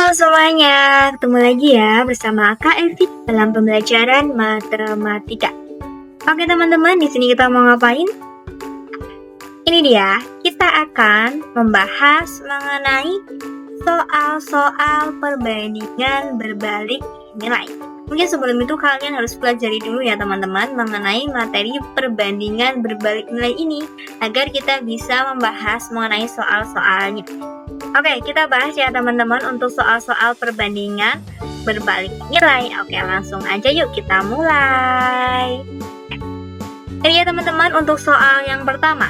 Halo semuanya, ketemu lagi ya bersama Kak Evi dalam pembelajaran matematika. Oke teman-teman, di sini kita mau ngapain? Ini dia, kita akan membahas mengenai soal-soal perbandingan berbalik nilai. Mungkin sebelum itu kalian harus pelajari dulu ya teman-teman mengenai materi perbandingan berbalik nilai ini agar kita bisa membahas mengenai soal-soalnya. Oke, kita bahas ya teman-teman untuk soal-soal perbandingan berbalik nilai. Oke, langsung aja yuk kita mulai. Ini ya teman-teman untuk soal yang pertama.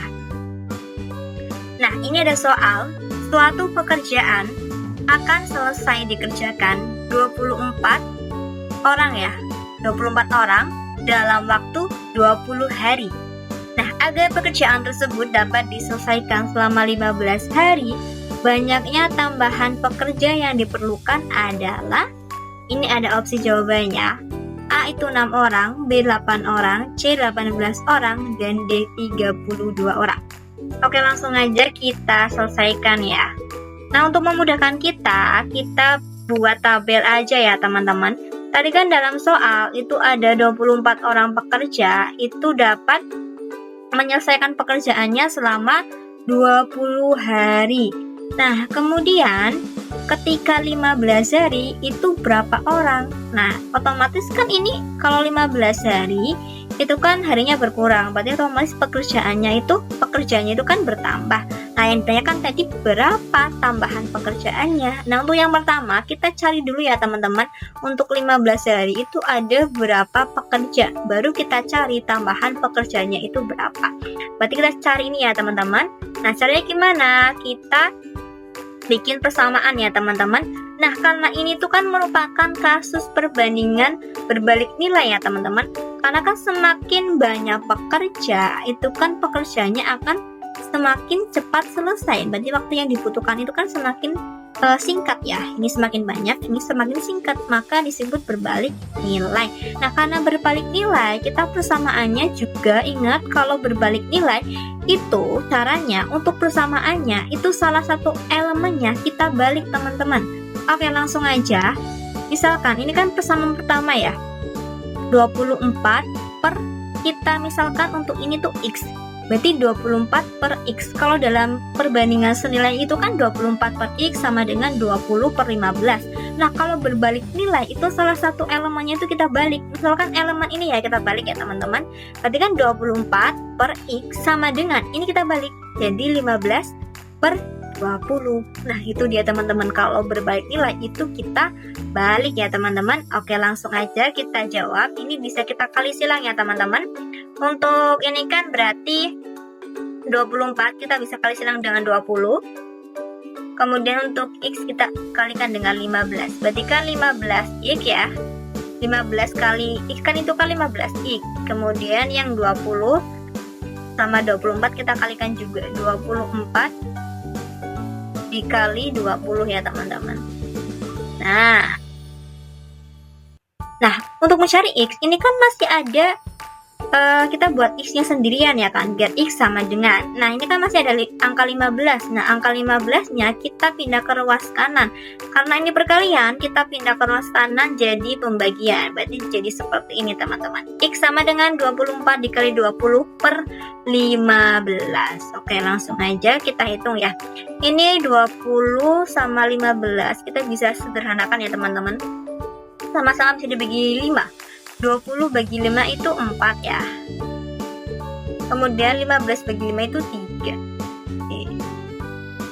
Nah, ini ada soal, suatu pekerjaan akan selesai dikerjakan 24 orang ya, 24 orang dalam waktu 20 hari. Nah, agar pekerjaan tersebut dapat diselesaikan selama 15 hari, banyaknya tambahan pekerja yang diperlukan adalah, ini ada opsi jawabannya, A itu 6 orang, B 8 orang, C 18 orang, dan D 32 orang. Oke, langsung aja kita selesaikan ya. Nah, untuk memudahkan kita buat tabel aja ya teman-teman. Tadi kan dalam soal itu ada 24 orang pekerja, itu dapat menyelesaikan pekerjaannya selama 20 hari. Nah, kemudian ketika 15 hari itu berapa orang? Nah, otomatis kan ini kalau 15 hari itu kan harinya berkurang, berarti otomatis pekerjaannya itu kan bertambah. Nah, yang ditanyakan tadi berapa tambahan pekerjaannya. Nah, untuk yang pertama kita cari dulu ya teman-teman, untuk 15 hari itu ada berapa pekerja, baru kita cari tambahan pekerjaannya itu berapa. Berarti kita cari ini ya teman-teman. Nah, caranya gimana? Kita bikin persamaan ya teman-teman. Nah, karena ini tuh kan merupakan kasus perbandingan berbalik nilai ya teman-teman. Karena kan semakin banyak pekerja, itu kan pekerjaannya akan semakin cepat selesai. Berarti waktu yang dibutuhkan itu kan semakin singkat ya. Ini semakin banyak, ini semakin singkat, maka disebut berbalik nilai. Nah, karena berbalik nilai, kita persamaannya juga ingat kalau berbalik nilai itu caranya untuk persamaannya itu salah satu elemennya kita balik teman-teman. Oke, langsung aja. Misalkan ini kan persamaan pertama ya, 24 per, kita misalkan untuk ini tuh X, berarti 24 per X. Kalau dalam perbandingan senilai itu kan 24 per X sama dengan 20 per 15. Nah, kalau berbalik nilai itu salah satu elemennya itu kita balik. Misalkan elemen ini ya kita balik ya teman-teman. Berarti kan 24 per X sama dengan, ini kita balik, jadi 15 per 20. Nah, itu dia teman-teman, kalau berbalik nilai itu kita balik ya teman-teman. Oke, langsung aja kita jawab. Ini bisa kita kali silang ya teman-teman. Untuk ini kan berarti 24 kita bisa kali silang dengan 20. Kemudian untuk X kita kalikan dengan 15. Berarti kan 15 X ya. 15 kali X kan itu kan 15 X. Kemudian yang 20 sama 24 kita kalikan juga, 24 dikali 20 ya teman-teman. Nah, untuk mencari X ini kan masih ada kita buat X-nya sendirian ya kan, biar X sama dengan, nah ini kan masih ada angka 15. Nah, angka 15-nya kita pindah ke ruas kanan. Karena ini perkalian, kita pindah ke ruas kanan jadi pembagian. Berarti jadi seperti ini teman-teman. X sama dengan 24 dikali 20 per 15. Oke, langsung aja kita hitung ya. Ini 20 sama 15 kita bisa sederhanakan ya teman-teman. Sama-sama bisa dibagi 5. 20 bagi 5 itu 4 ya. Kemudian 15 bagi 5 itu 3.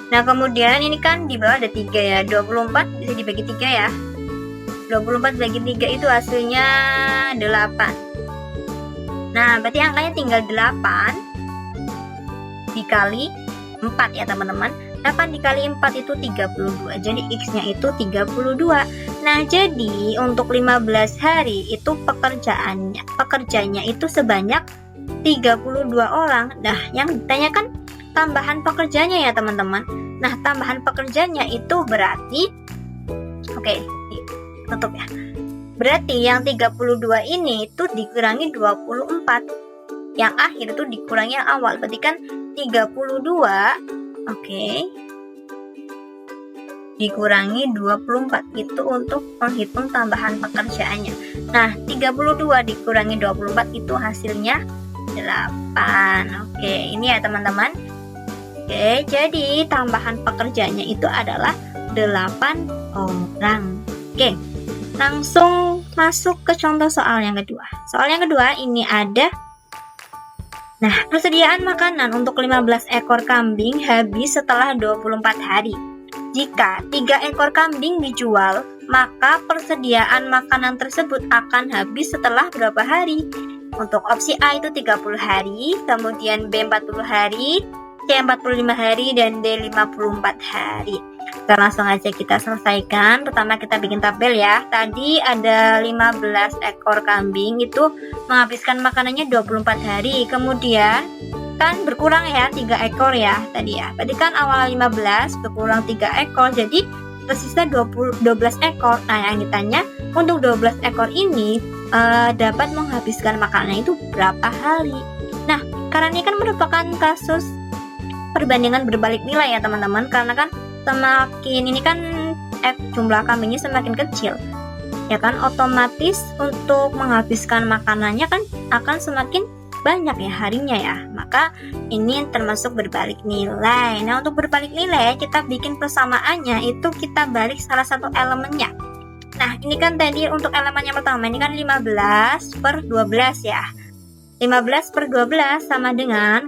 Nah, kemudian ini kan di bawah ada 3 ya. 24 bisa dibagi 3 ya. 24 bagi 3 itu hasilnya 8. Nah, berarti angkanya tinggal 8 dikali 4 ya teman-teman. 8 dikali 4 itu 32. Jadi X-nya itu 32. Nah, jadi untuk 15 hari itu pekerjanya itu sebanyak 32 orang. Nah, yang ditanyakan tambahan pekerjanya ya teman-teman. Nah, tambahan pekerjanya itu berarti, oke, tutup ya. Berarti yang 32 ini itu dikurangi 24. Yang akhir itu dikurangi yang awal. Berarti kan 32. Oke. dikurangi 24 itu untuk menghitung tambahan pekerjaannya. Nah, 32 dikurangi 24 itu hasilnya 8. Oke, ini ya teman-teman. Oke, jadi tambahan pekerjaannya itu adalah 8 orang. Oke, langsung masuk ke contoh soal yang kedua. Soal yang kedua ini ada, nah, persediaan makanan untuk 15 ekor kambing habis setelah 24 hari. Jika 3 ekor kambing dijual, maka persediaan makanan tersebut akan habis setelah berapa hari? Untuk opsi A itu 30 hari, kemudian B 40 hari, C 45 hari, dan D 54 hari. Kita langsung aja kita selesaikan. Pertama kita bikin tabel ya. Tadi ada 15 ekor kambing itu menghabiskan makanannya 24 hari. Kemudian kan berkurang ya 3 ekor ya tadi ya. Tadi kan awal 15 berkurang 3 ekor, jadi tersisa 12 ekor. Nah, yang ditanya untuk 12 ekor ini dapat menghabiskan makanan itu berapa hari. Nah, karena ini kan merupakan kasus perbandingan berbalik nilai ya teman-teman, karena kan semakin ini kan jumlah kambingnya semakin kecil ya kan, otomatis untuk menghabiskan makanannya kan akan semakin banyak ya harinya ya, maka ini termasuk berbalik nilai. Nah, untuk berbalik nilai kita bikin persamaannya itu kita balik salah satu elemennya. Nah, ini kan tadi untuk elemen yang pertama ini kan 15 per 12 ya. 15 per 12 sama dengan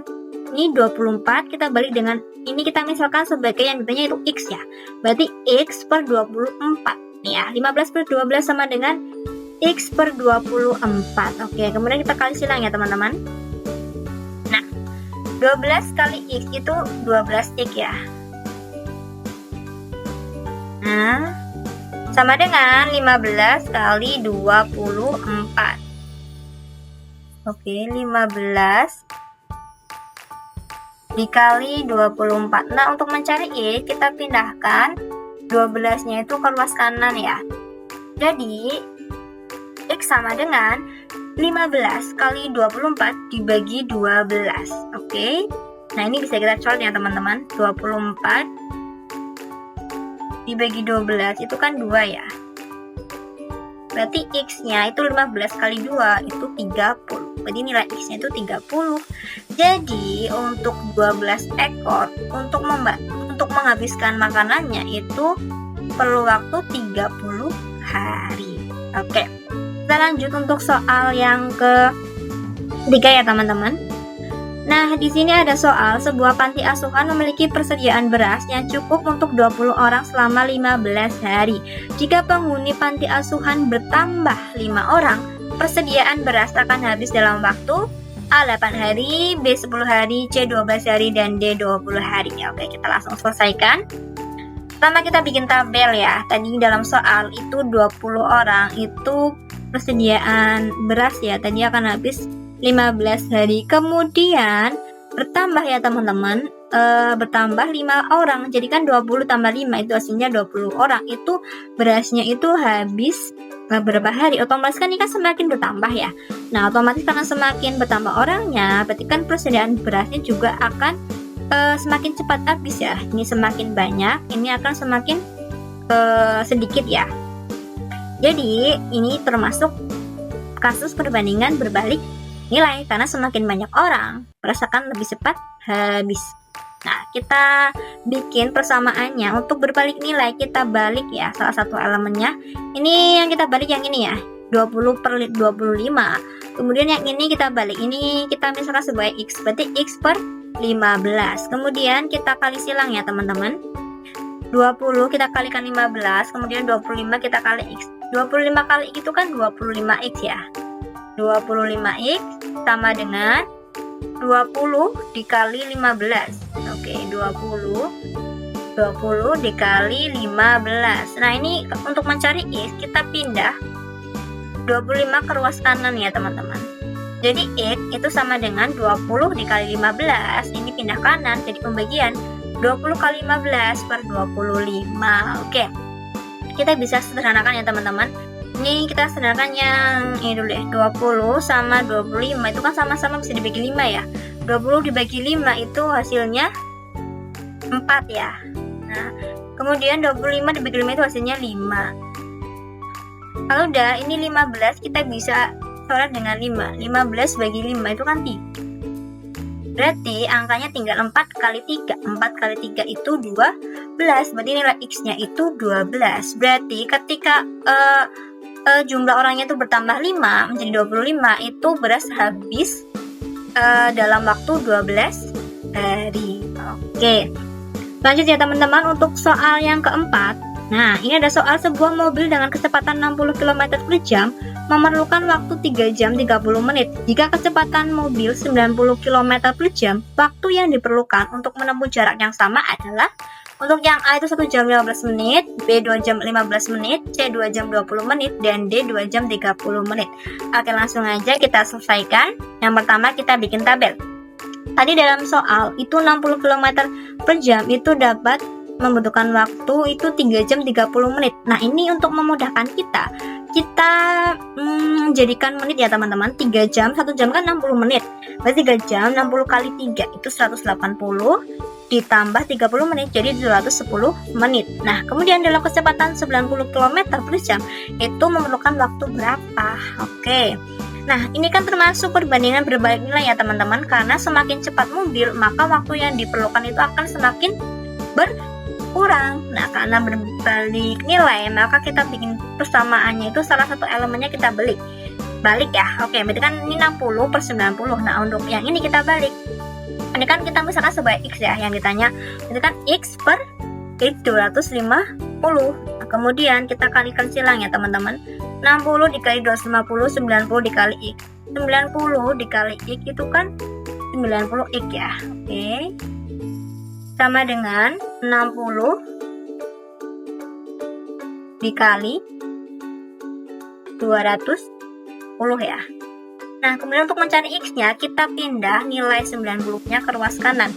ini 24, kita balik dengan ini, kita misalkan sebagai yang ditanya itu X ya. Berarti X per 24 ya. 15 per 12 sama dengan X per 24. Oke, kemudian kita kali silang ya teman-teman. Nah, 12 kali X itu 12X ya. Nah, sama dengan 15 kali 24. Oke, 15 dikali 24. Nah, untuk mencari X kita pindahkan 12-nya itu ke ruas kanan ya. Jadi X sama dengan 15 kali 24 dibagi 12. Oke. Nah, ini bisa kita coret ya teman-teman. 24 dibagi 12 itu kan 2 ya. Berarti X-nya itu 15 kali 2 itu 30. Berarti nilai X-nya itu 30. Jadi untuk 12 ekor untuk menghabiskan makanannya itu perlu waktu 30 hari. Oke. Kita lanjut untuk soal yang ketiga ya teman-teman. Nah, di sini ada soal sebuah panti asuhan memiliki persediaan beras yang cukup untuk 20 orang selama 15 hari. Jika penghuni panti asuhan bertambah 5 orang, persediaan beras akan habis dalam waktu A 8 hari, B 10 hari, C 12 hari, dan D 20 hari. Oke, kita langsung selesaikan. Pertama kita bikin tabel ya. Tadi dalam soal itu 20 orang itu persediaan beras ya. Tadi akan habis 15 hari. Kemudian bertambah ya teman-teman, bertambah 5 orang. Jadi kan 20 tambah 5 itu hasilnya 20 orang. Itu berasnya itu habis berapa hari? Otomatis kan ini kan semakin bertambah ya. Nah, otomatis karena semakin bertambah orangnya, berarti kan persediaan berasnya juga akan semakin cepat habis ya. Ini semakin banyak, ini akan semakin sedikit ya. Jadi ini termasuk kasus perbandingan berbalik nilai, karena semakin banyak orang beras akan lebih cepat habis. Nah, kita bikin persamaannya. Untuk berbalik nilai kita balik ya salah satu elemennya. Ini yang kita balik yang ini ya, 20 per 25. Kemudian yang ini kita balik, ini kita misalkan sebagai X, berarti X per 15. Kemudian kita kali silang ya teman-teman. 20 kita kalikan 15, kemudian 25 kita kali X. 25 kali X itu kan 25X ya. 25X sama dengan 20 dikali 15. Oke, 20 dikali 15. Nah, ini untuk mencari X kita pindah 25 ke ruas kanan ya teman-teman. Jadi X itu sama dengan 20 dikali 15. Ini pindah kanan, jadi pembagian 20 kali 15 per 25. Oke, kita bisa sederhanakan ya teman-teman. Ini kita sederhanakan yang ini dulu ya. 20 sama 25 itu kan sama-sama bisa dibagi 5 ya. 20 dibagi 5 itu hasilnya 4 ya. Nah, Kemudian 25 dibagi 5 itu hasilnya 5. Kalau udah ini 15, kita bisa coret dengan 5. 15 bagi 5 itu kan 3. Berarti angkanya tinggal 4 kali 3. 4 kali 3 itu 12. Berarti nilai X-nya itu 12. Berarti ketika jumlah orangnya itu bertambah 5 menjadi 25, itu beras habis dalam waktu 12 hari. Oke. Lanjut ya teman-teman untuk soal yang keempat. Nah, ini ada soal sebuah mobil dengan kecepatan 60 km per jam memerlukan waktu 3 jam 30 menit. Jika kecepatan mobil 90 km per jam, waktu yang diperlukan untuk menempuh jarak yang sama adalah untuk yang A itu 1 jam 15 menit, B 2 jam 15 menit, C 2 jam 20 menit, dan D 2 jam 30 menit. Oke, langsung aja kita selesaikan. Yang pertama kita bikin tabel. Tadi dalam soal itu 60 km per jam itu dapat membutuhkan waktu itu 3 jam 30 menit. Nah, ini untuk memudahkan kita jadikan menit ya teman-teman. 3 jam, 1 jam kan 60 menit. Berarti 3 jam 60 kali 3 itu 180 ditambah 30 menit jadi 210 menit. Nah, kemudian dalam kecepatan 90 km per jam itu memerlukan waktu berapa? Oke. Nah, ini kan termasuk perbandingan berbalik nilai ya teman-teman, karena semakin cepat mobil maka waktu yang diperlukan itu akan semakin berkurang. Nah, karena berbalik nilai maka kita bikin persamaannya itu salah satu elemennya kita balik ya. Oke, berarti kan ini 60 per 90. Nah, untuk yang ini kita balik. Ini kan kita misalkan sebagai X ya yang ditanya. Itu kan X per X 250. Nah, kemudian kita kalikan silang ya teman-teman. 60 dikali 250, 90 dikali X. 90 dikali X itu kan 90 X ya. Oke. Sama dengan 60 dikali 210 ya. Nah, kemudian untuk mencari X-nya, kita pindah nilai 90-nya ke ruas kanan.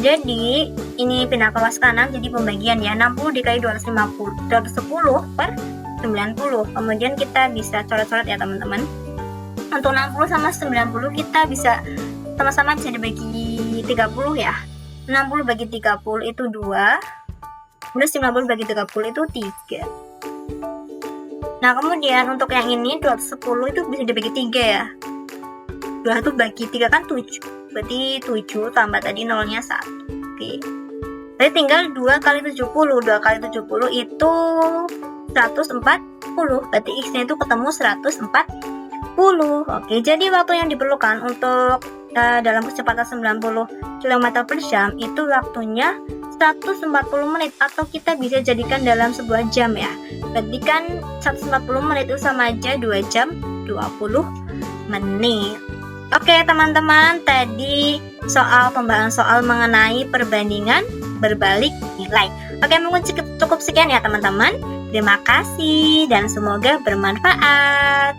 Jadi, ini pindah ke ruas kanan, jadi pembagian ya. 60 dikali 210 per 90. Kemudian kita bisa coret-coret ya teman-teman. Untuk 60 sama 90 kita bisa sama-sama bisa dibagi 30 ya. 60 bagi 30 itu 2. Kemudian 90 bagi 30 itu 3. Nah, kemudian untuk yang ini 210 itu bisa dibagi 3 ya. 2 bagi 3 kan 7. Berarti 7 tambah tadi nolnya 1. Oke. Jadi tinggal 2 kali 70. 2 kali 70 itu 140. Berarti X-nya itu ketemu 140. Oke, jadi waktu yang diperlukan untuk dalam kecepatan 90 km per jam itu waktunya 140 menit, atau kita bisa jadikan dalam sebuah jam ya. Berarti kan 140 menit itu sama aja 2 jam 20 menit. Oke teman-teman, tadi pembahasan soal mengenai perbandingan berbalik nilai. Oke, mungkin cukup sekian ya teman-teman. Terima kasih dan semoga bermanfaat.